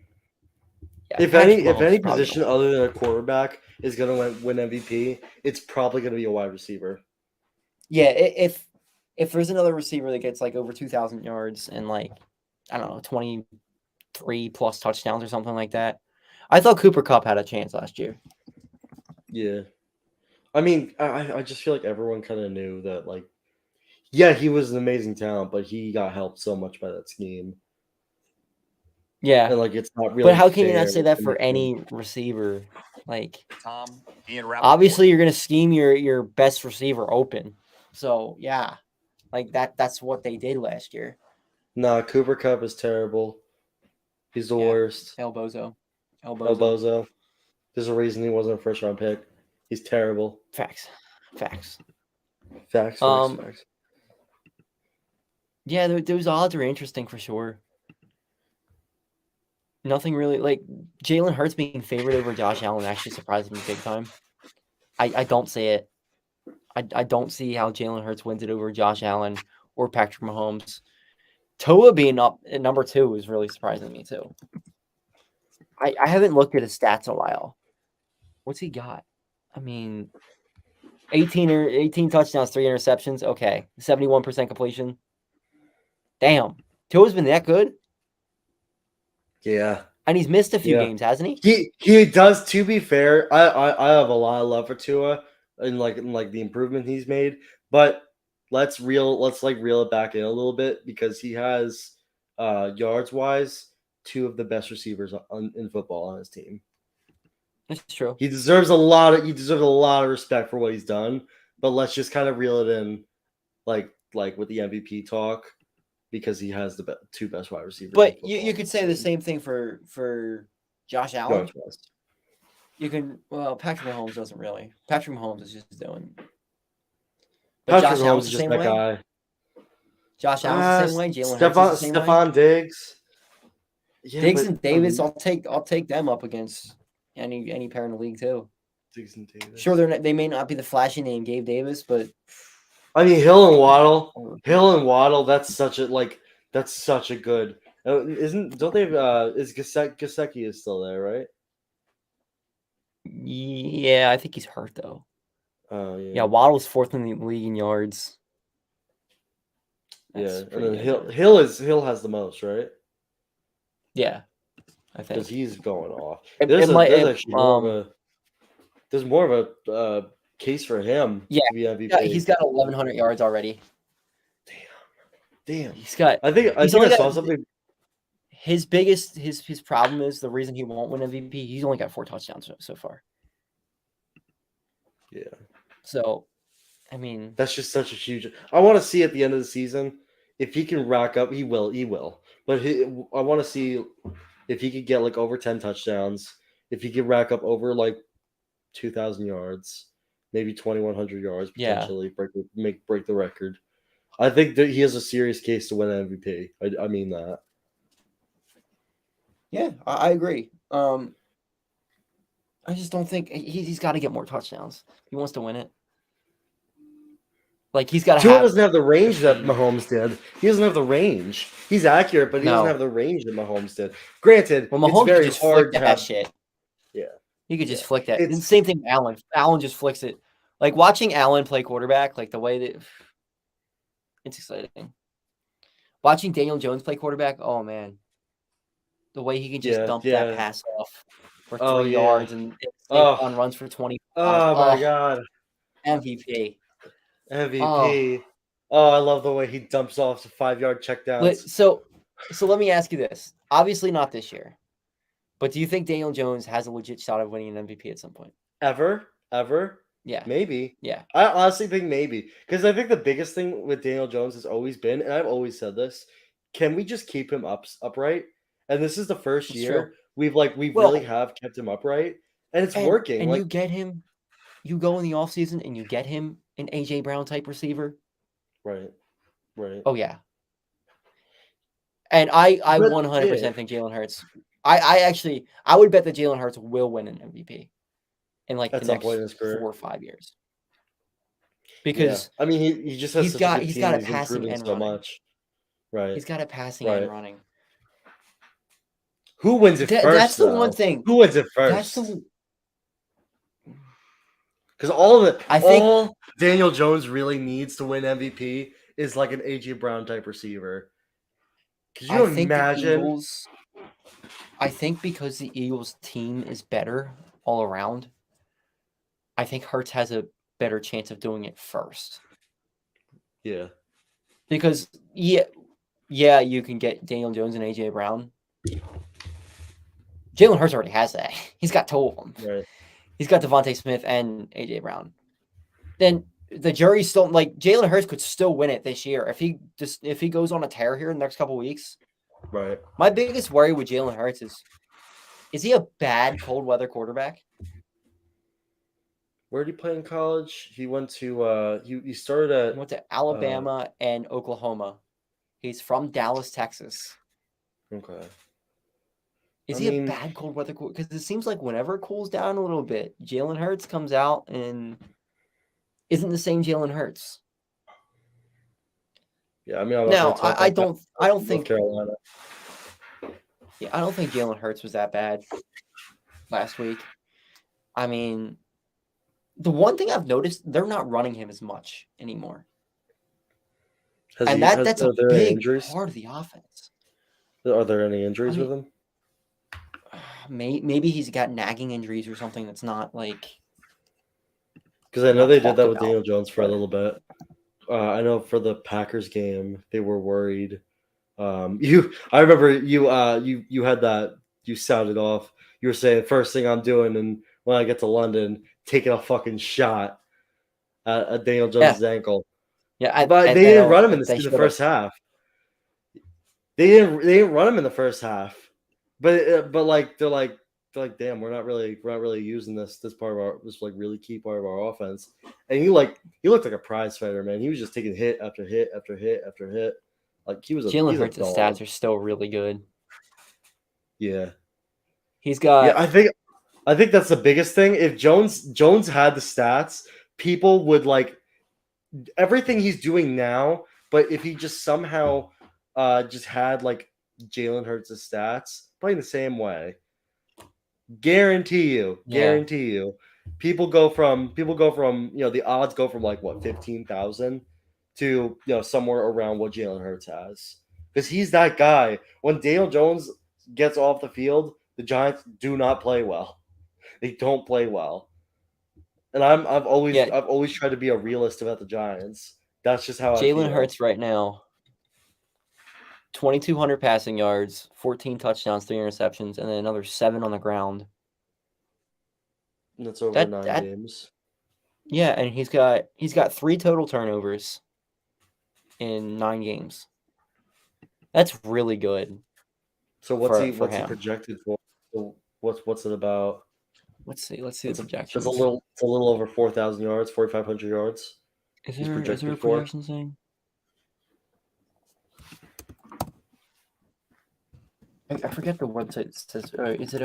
yeah, if any position other than a quarterback is going to win MVP, it's probably going to be a wide receiver. Yeah, if there's another receiver that gets like over 2,000 yards and like, I don't know, 23 plus touchdowns or something like that. I thought Cooper Kupp had a chance last year. Yeah. I mean, I just feel like everyone kind of knew that, like, yeah, he was an amazing talent, but he got helped so much by that scheme. Yeah. And, like, it's not really But how can you not say that for any receiver? Like, Ian obviously you're going to scheme your best receiver open. So, yeah. Like, that's what they did last year. Nah, Cooper Kupp is terrible. He's the worst. El Bozo. There's a reason he wasn't a first-round pick. He's terrible. Facts. Yeah, those odds are interesting for sure. Nothing really, like, Jalen Hurts being favored over Josh Allen actually surprised me big time. I don't see it. I don't see how Jalen Hurts wins it over Josh Allen or Patrick Mahomes. Tua being up at number 2 is really surprising me too. I haven't looked at his stats in a while. What's he got? I mean, 18 touchdowns, 3 interceptions. Okay, 71% completion. Damn, Tua's been that good. Yeah, and he's missed a few games, hasn't he? He does. To be fair, I have a lot of love for Tua and like the improvement he's made. But let's reel it back in a little bit because he has yards wise 2 of the best receivers in football on his team. That's true. He deserves a lot of respect for what he's done, but let's just kind of reel it in, like with the MVP talk, because he has the two best wide receivers. But you could say the same thing for Josh Allen. You can Patrick Mahomes doesn't really. Patrick Mahomes is just doing. But Patrick Josh Mahomes Allen's is the just same that way. guy. Josh Allen's the same way. Jalen Hurts is the same way. Stephon Diggs. Yeah, Diggs and Davis, I'll take them up against any pair in the league too. Diggs and Davis. Sure, they may not be the flashy name Gabe Davis, but I mean Hill and Waddle. That's such a good. Don't they have is Gesicki is still there, right? Yeah, I think he's hurt though. Oh yeah. Yeah, Waddle's 4th in the league in yards. That's and then Hill has the most, right? Yeah, I think because he's going off. There's more of a case for him. Yeah, to be MVP. He's got 1,100 yards already. Damn. He's got. I think I saw something. His problem is the reason he won't win MVP. He's only got 4 touchdowns so far. Yeah. So, I mean, that's just such a huge. I want to see at the end of the season if he can rack up. He will. But I want to see if he could get like over 10 touchdowns. If he could rack up over like 2,000 yards, maybe 2,100 yards potentially, break the record. I think that he has a serious case to win MVP. I mean that. Yeah, I agree. I just don't think he's got to get more touchdowns. He wants to win it. Like he's got to. Tua doesn't have the range that Mahomes did. He doesn't have the range. He's accurate, but he doesn't have the range that Mahomes did. Granted, Mahomes it's very just hard to that shit. Yeah, he could just flick that. And the same thing with Allen. Allen just flicks it. Like watching Allen play quarterback, like the way that it's exciting. Watching Daniel Jones play quarterback, oh man, the way he can just dump that pass off for 3 yards and on runs for 20. Oh my god, MVP. Oh, I love the way he dumps off to 5-yard checkdowns. So let me ask you this. Obviously not this year. But do you think Daniel Jones has a legit shot of winning an MVP at some point? Ever? Yeah. Maybe. Yeah. I honestly think maybe. Because I think the biggest thing with Daniel Jones has always been, and I've always said this, can we just keep him upright? And this is the first year we really have kept him upright. And it's working. And you get him, you go in the offseason and you get him an AJ Brown type receiver. Right. Oh yeah. And I 100% think Jalen Hurts. I would bet that Jalen Hurts will win an MVP in like the next 4 or 5 years. Because I mean he just has he's got a passing and running. Much. Right. He's got a passing and running. Who wins it first? That's the one thing. Who wins it first? Because all Daniel Jones really needs to win MVP is like an AJ Brown type receiver. Could you imagine? I think because the Eagles team is better all around, I think Hurts has a better chance of doing it first. Yeah. Because you can get Daniel Jones and AJ Brown. Jalen Hurts already has that. He's got 2 of them. Right. He's got Devontae Smith and AJ Brown. Then the jury's still like Jalen Hurts could still win it this year if he goes on a tear here in the next couple of weeks. Right. My biggest worry with Jalen Hurts is he a bad cold weather quarterback? Where did he play in college? He went to he started at went to Alabama and Oklahoma. He's from Dallas, Texas. Okay. Is he a bad cold weather? Because it seems like whenever it cools down a little bit, Jalen Hurts comes out and isn't the same Jalen Hurts. Yeah, I mean, I don't think Carolina. Yeah, I don't think Jalen Hurts was that bad last week. I mean, the one thing I've noticed, they're not running him as much anymore. That's a big part of the offense. Are there any injuries with him? Maybe he's got nagging injuries or something that's not like. Because I know they did that with Daniel Jones for a little bit. I know for the Packers game, they were worried. I remember you had that. You sounded off. You were saying first thing I'm doing, and when I get to London, taking a fucking shot at Daniel Jones' ankle. Yeah, But they didn't run him in they the should've. first half. They didn't run him in the first half. But like they're like damn, we're not really using this part of our this like really key part of our offense. And he looked like a prize fighter, man. He was just taking hit after hit after hit after hit. Like he's a Jalen Hurts' dog. stats are still really good. Yeah. He's got. Yeah, I think that's the biggest thing. If Jones had the stats, people would like everything he's doing now. But if he just somehow just had like Jalen Hurts' stats playing the same way, guarantee you, people go from the odds go from like what 15,000 to somewhere around what Jalen Hurts has, because he's that guy. When Daniel Jones gets off the field, the Giants do not play well. They don't play well, and I've always tried to be a realist about the Giants. That's just how I feel. Jalen Hurts right now, 2,200 passing yards, 14 touchdowns, 3 interceptions, and then another 7 on the ground. And that's over 9 games. Yeah, and he's got 3 total turnovers in 9 games. That's really good. So what's he projected for? So what's it about? Let's see the projections. It's a little over 4,000 yards, 4,500 yards. Is there a projection thing? I forget the website says. Is it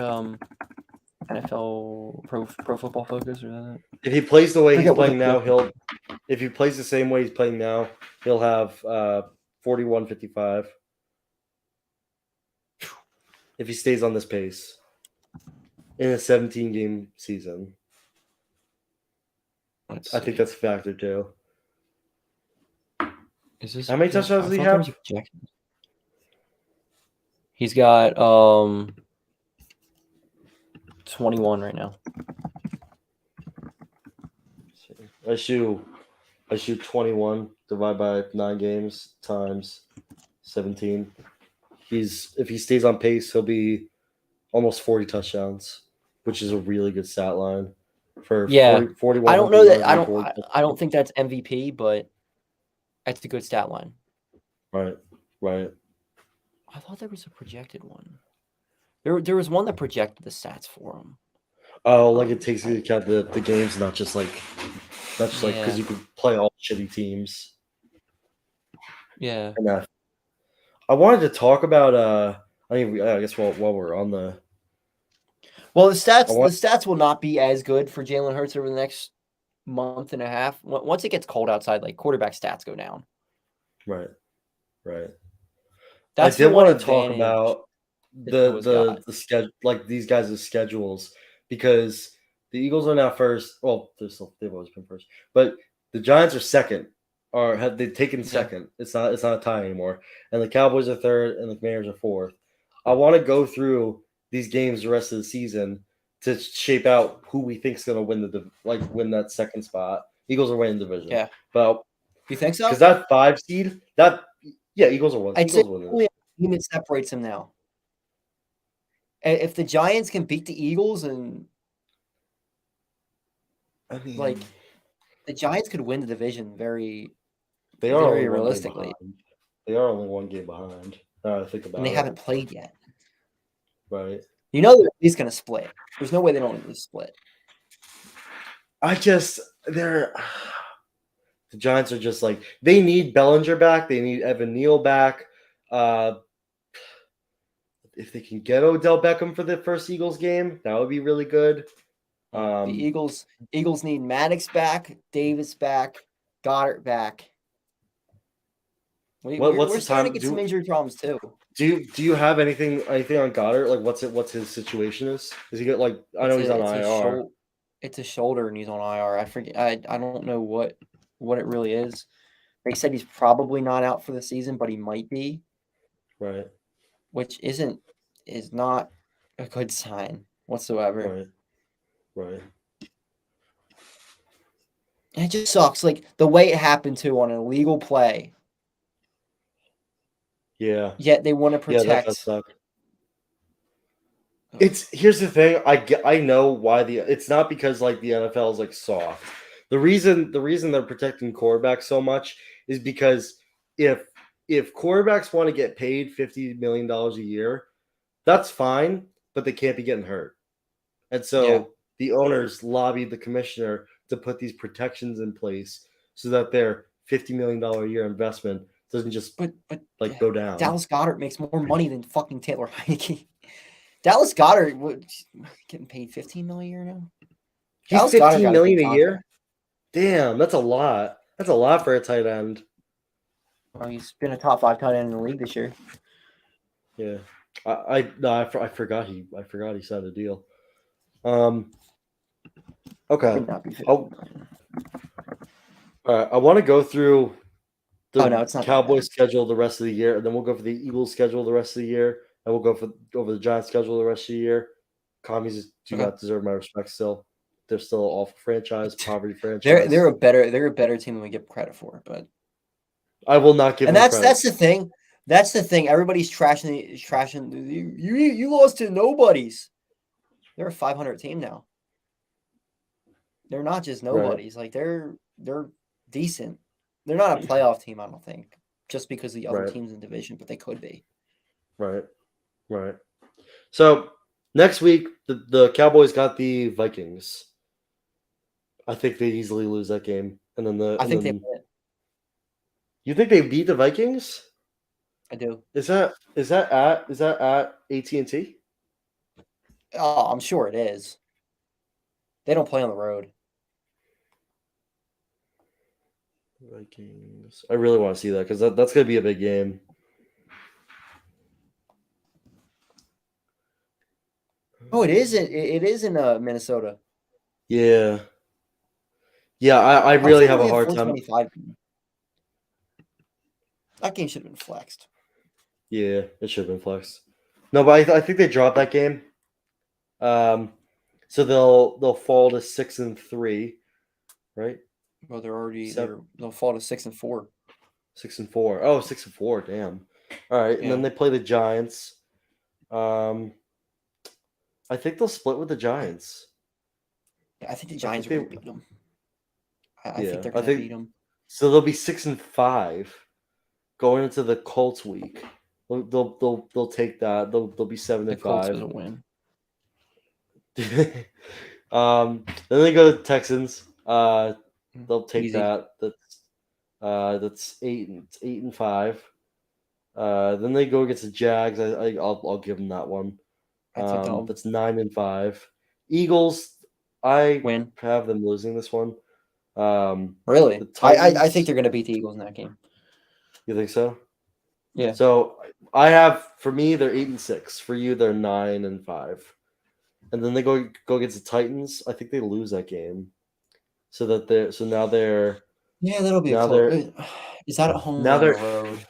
NFL Pro Football Focus or that? If he plays the way he's playing now, if he plays the same way he's playing now, he'll have 41.55. If he stays on this pace in a 17-game season. I think that's a factor too. How many touchdowns does he have? He's got 21 right now. I shoot 21 divided by 9 games times 17. If he stays on pace, he'll be almost 40 touchdowns, which is a really good stat line for 41. I don't know that I don't think that's MVP, but that's a good stat line. Right. I thought there was a projected one. There was one that projected the stats for him. Oh, like it takes into account the games, not just like because you can play all shitty teams. Yeah. And I wanted to talk about I guess while we're on the stats will not be as good for Jalen Hurts over the next month and a half. Once it gets cold outside, like quarterback stats go down. Right. I did want to talk about the schedule, like these guys' schedules, because the Eagles are now first. Well, they've always been first, but the Giants are second, or have they taken second? It's not a tie anymore, and the Cowboys are third, and the Commanders are fourth. I want to go through these games the rest of the season to shape out who we think is going to win that second spot. Eagles are winning division. Yeah, but you think so? Because that 5 seed, Eagles are winning. I'd say only a team that separates them now. If the Giants can beat the Eagles, and the Giants could win the division very realistically. They are only 1 game behind. Now I think about it. And they haven't played yet. Right. You know they're at least going to split. There's no way they don't at least split. The Giants are just like, they need Bellinger back. They need Evan Neal back. If they can get Odell Beckham for the first Eagles game, that would be really good. The Eagles need Maddox back, Davis back, Goddard back. We're starting to get some injury problems too. Do you have anything on Goddard? Like what's his situation is? Does he get I know he's on IR. It's a shoulder and he's on IR. I forget. I don't know what it really is. They said he's probably not out for the season, but he might be. Right. Which is not a good sign whatsoever. Right. It just sucks. Like the way it happened to on an illegal play. Yeah. Yet they want to protect. Yeah, that does suck. Here's the thing. I know why it's not because the NFL is soft. The reason they're protecting quarterbacks so much is because if quarterbacks want to get paid $50 million a year, that's fine, but they can't be getting hurt. And so Yeah. the owners lobbied the commissioner to put these protections in place so that their $50 million a year investment doesn't just But like go down. Dallas Goedert makes more money than fucking Taylor Heineke. Dallas Goedert getting paid $15 million a year now. He's Dallas Goedert $15 got million big a year. contract. Damn, that's a lot. That's a lot for a tight end. Well, he's been a top 5 tight end in the league this year. Yeah, I forgot he signed a deal. Okay. Would not be All right, I want to go through the it's not Cowboys schedule the rest of the year, and then we'll go for the Eagles schedule the rest of the year, and we'll go over the Giants schedule the rest of the year. Commies do not deserve my respect still. They're still an awful franchise, poverty franchise. They're a better team than we give credit for, but I will not give them credit. That's the thing. That's the thing. Everybody's trashing. You lost to nobodies. They're a 500 team now. They're not just nobodies. Right. Like they're decent. They're not a playoff team, I don't think, just because of the other teams in the division, but they could be. Right. So next week, the Cowboys got the Vikings. I think they easily lose that game, and then I think they win. You think they beat the Vikings? I do. Is that at AT&T? Oh, I'm sure it is. They don't play on the road. Vikings. I really want to see that because that's going to be a big game. Oh, it is. It is in Minnesota. Yeah. Yeah, I really have a hard time. That game should have been flexed. Yeah, it should have been flexed. No, but I think they dropped that game. So they'll fall to 6-3, right? Well, they'll fall to 6-4. 6-4. Oh, 6-4. Damn. All right, and then they play the Giants. I think they'll split with the Giants. Yeah, I think the Giants are going to beat them. I think they're going to beat them. So they'll be 6-5 going into the Colts week. They'll take that. They'll be 7-5. The Colts will win. Then they go to the Texans. They'll take Easy. that. That's 8-5. Then they go against the Jags. I'll give them that one. That's 9-5. Eagles. I have them losing this one. Really? I think they're going to beat the Eagles in that game. You think so? Yeah. So I have, for me, they're 8-6. For you, they're 9-5. And then they go against the Titans. I think they lose that game. So now they're. Yeah, that'll be close. Is that at home or on the road?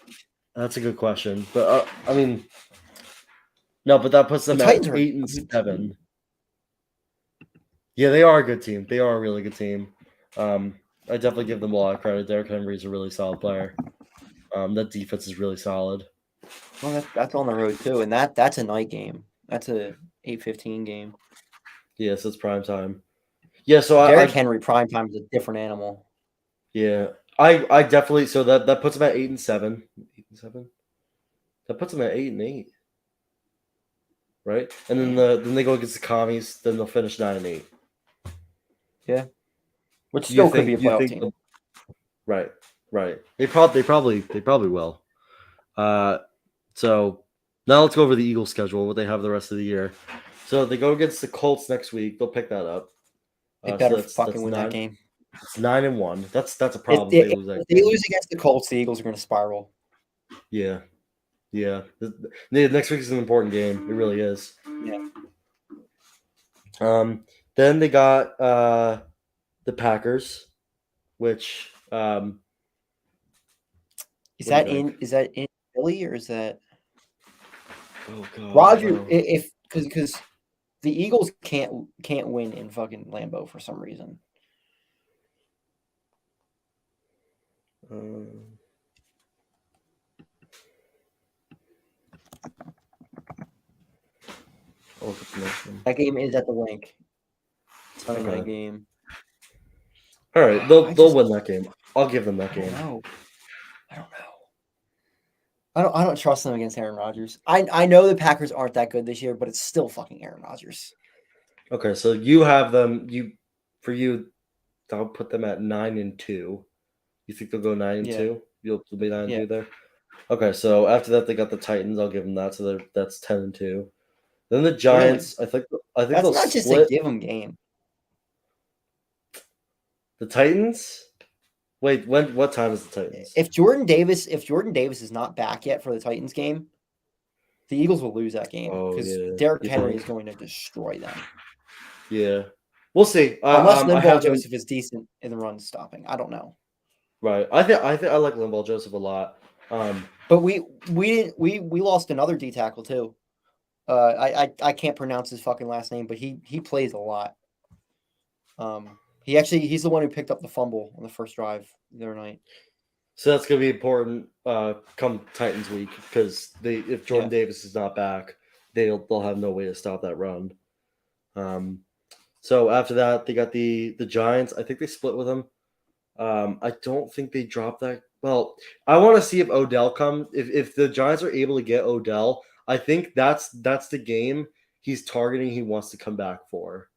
That's a good question, but I mean, no, but that puts them at 8-7. Yeah, they are a good team. They are a really good team. I definitely give them a lot of credit. Derrick Henry is a really solid player. That defense is really solid. Well, that's on the road too, and that's a night game. That's a 8:15 game. Yes, that's prime time. Yeah, so Derrick Henry prime time is a different animal. Yeah, I definitely. So that puts them at 8-7. 8-7. That puts them at 8-8. Right, and then they go against the Commies. Then they'll finish 9-8. Yeah, which still could be a playoff team. Right. They probably will. So now let's go over the Eagles schedule. What they have the rest of the year. So they go against the Colts next week. They'll pick that up. They better fucking win that game. It's 9-1. That's a problem. If they lose against the Colts, the Eagles are going to spiral. Yeah. Next week is an important game. It really is. Yeah. Then they got the Packers, which is that in Philly or is that? Oh God, Roger, because the Eagles can't win in fucking Lambeau for some reason. That game is at the link. Sunday night game. All right, they'll win that game. I'll give them that I don't game. know. I don't trust them against Aaron Rodgers. I know the Packers aren't that good this year, but it's still fucking Aaron Rodgers. Okay, so you have them. I'll put them at 9-2. You think they'll go 9-2? You'll be 9-2 there. Okay, so after that they got the Titans. I'll give them that. So that's 10-2. Then the Giants. Really? I think That's they'll not just a split. give them game. The Titans. Wait, what time is the Titans? If Jordan Davis is not back yet for the Titans game, the Eagles will lose that game because Derrick Henry is going to destroy them. Yeah, we'll see. Unless Linval Joseph is decent in the run stopping, I don't know. Right, I think I like Linval Joseph a lot. But we lost another D tackle too. I can't pronounce his fucking last name, but he plays a lot. He's the one who picked up the fumble on the first drive the other night. So that's gonna be important come Titans week because if Jordan Davis is not back, they'll have no way to stop that run. So after that they got the Giants. I think they split with them. I don't think they dropped that. Well, I want to see if Odell comes. If the Giants are able to get Odell, I think that's the game he's targeting. He wants to come back for.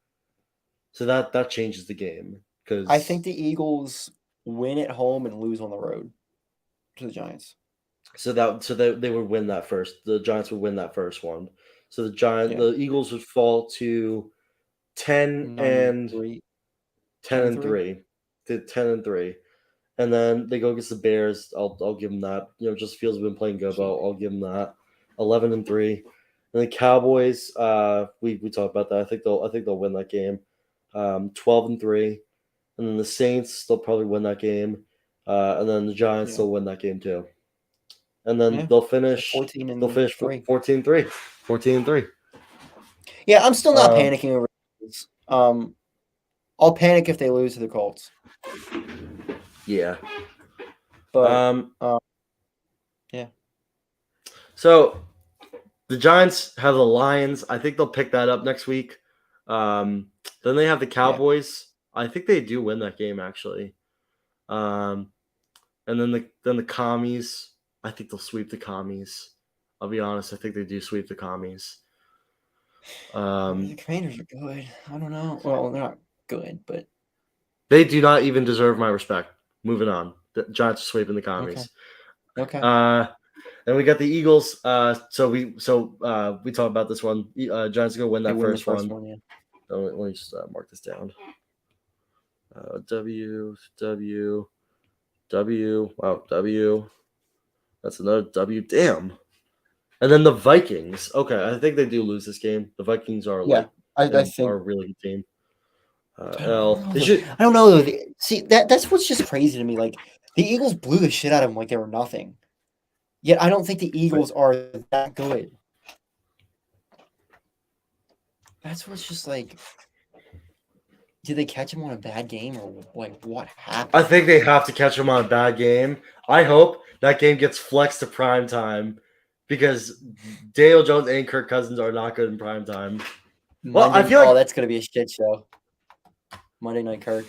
So that changes the game because I think the Eagles win at home and lose on the road to the Giants. So they would win that first. The Giants would win that first one. So the Eagles would fall to 10-3. To 10-3. And then they go against the Bears. I'll give them that. Just feels been playing good, but I'll give them that. 11-3. And the Cowboys, we talked about that. I think they'll win that game. 12-3. And then the Saints, they'll probably win that game. And then the Giants, they'll win that game too. And then they'll finish 14-3. 14-3. Yeah, I'm still not panicking over this. I'll panic if they lose to the Colts. Yeah. But yeah. So the Giants have the Lions. I think they'll pick that up next week. Then they have the Cowboys. Yeah. I think they do win that game actually. And then the Commies. I think they'll sweep the Commies. I'll be honest. I think they do sweep the Commies. The Commanders are good. I don't know. Well, they're not good, but they do not even deserve my respect. Moving on. The Giants are sweeping the Commies. Okay. And we got the Eagles. So we talked about this one. Giants are gonna win that first one. Yeah. Let me just mark this down. W. Wow, W. That's another W. Damn. And then the Vikings. Okay, I think they do lose this game. The Vikings are I think are a really good team. I don't know. See, that's what's just crazy to me. Like the Eagles blew the shit out of them like they were nothing. Yet I don't think the Eagles are that good. That's what's just like. Did they catch him on a bad game or like what happened? I think they have to catch him on a bad game. I hope that game gets flexed to prime time because Daniel Jones and Kirk Cousins are not good in prime time. Well, I feel like that's gonna be a shit show. Monday Night Kirk.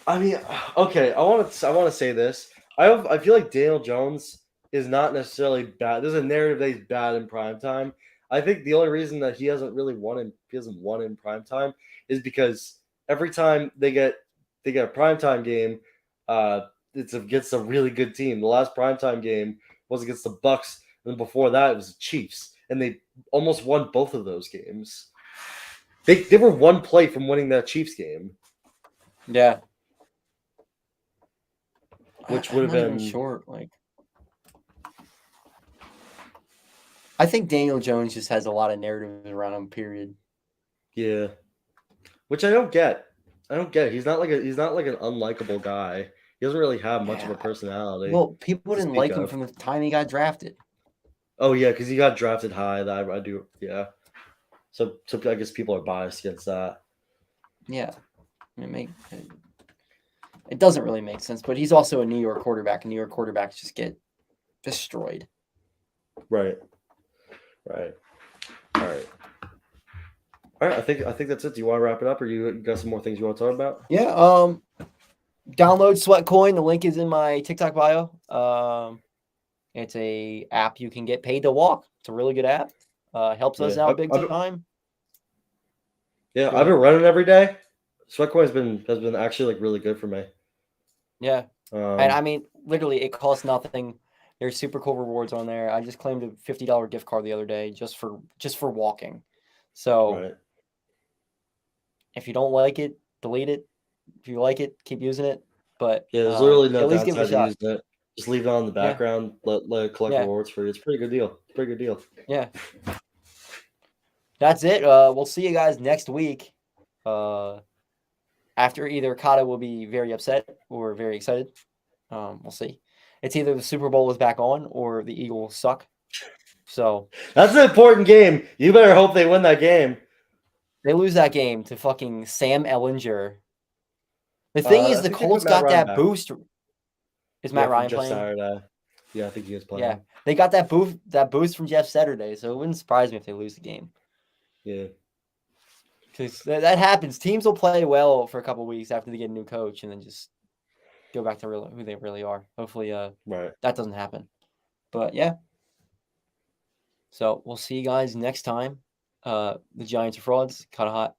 I mean, okay. I want to say this. I feel like Daniel Jones is not necessarily bad. There's a narrative that he's bad in prime time. I think the only reason that he hasn't won in prime time is because every time they get a primetime game, it's against a really good team. The last primetime game was against the Bucks, and before that it was the Chiefs, and they almost won both of those games. They were one play from winning that Chiefs game. Yeah, which would have been short. Like, I think Daniel Jones just has a lot of narratives around him. Period. Yeah. Which I don't get. He's not like an unlikable guy. He doesn't really have much of a personality. Well, people didn't like him from the time he got drafted. Oh yeah, because he got drafted high. That I do. Yeah. So I guess people are biased against that. Yeah, it doesn't really make sense. But he's also a New York quarterback, and New York quarterbacks just get destroyed. Right. All right. I think that's it. Do you want to wrap it up, or you got some more things you want to talk about? Yeah. Download Sweatcoin. The link is in my TikTok bio. It's a app you can get paid to walk. It's a really good app. Helps us Yeah, out big time. yeah, Go I've been ahead. running every day. Sweatcoin has been actually like really good for me. Yeah. And I Um, mean, literally, it costs nothing. There's super cool rewards on there. I just claimed a $50 gift card the other day just for walking. So right. if you don't like it, delete it. If you like it, keep using it. But Yeah, there's literally no at least give it a downside to shot. using it. Just leave it on the Yeah. background, let it collect Yeah. rewards for you. It's a pretty good deal. Pretty good deal. Yeah. That's it. We'll see you guys next week. After either Cahtah will be very upset or very excited. We'll see. It's either the Super Bowl is back on or the Eagles suck. So That's an important game. You better hope they win that game. they lose that game to fucking Sam Ellinger. The thing is, I the think they put Colts Matt got Ryan that back. boost. Is Yeah, Matt from Ryan Jeff playing? Saturday. Yeah, I think he is playing. Yeah, they got that boost from Jeff Saturday. So it wouldn't surprise me if they lose the game. Yeah. Because that happens. Teams will play well for a couple weeks after they get a new coach, and then just go back to who they really are. Hopefully, Right. that doesn't happen. But yeah. So we'll see you guys next time. The Giants are frauds. Cut hot.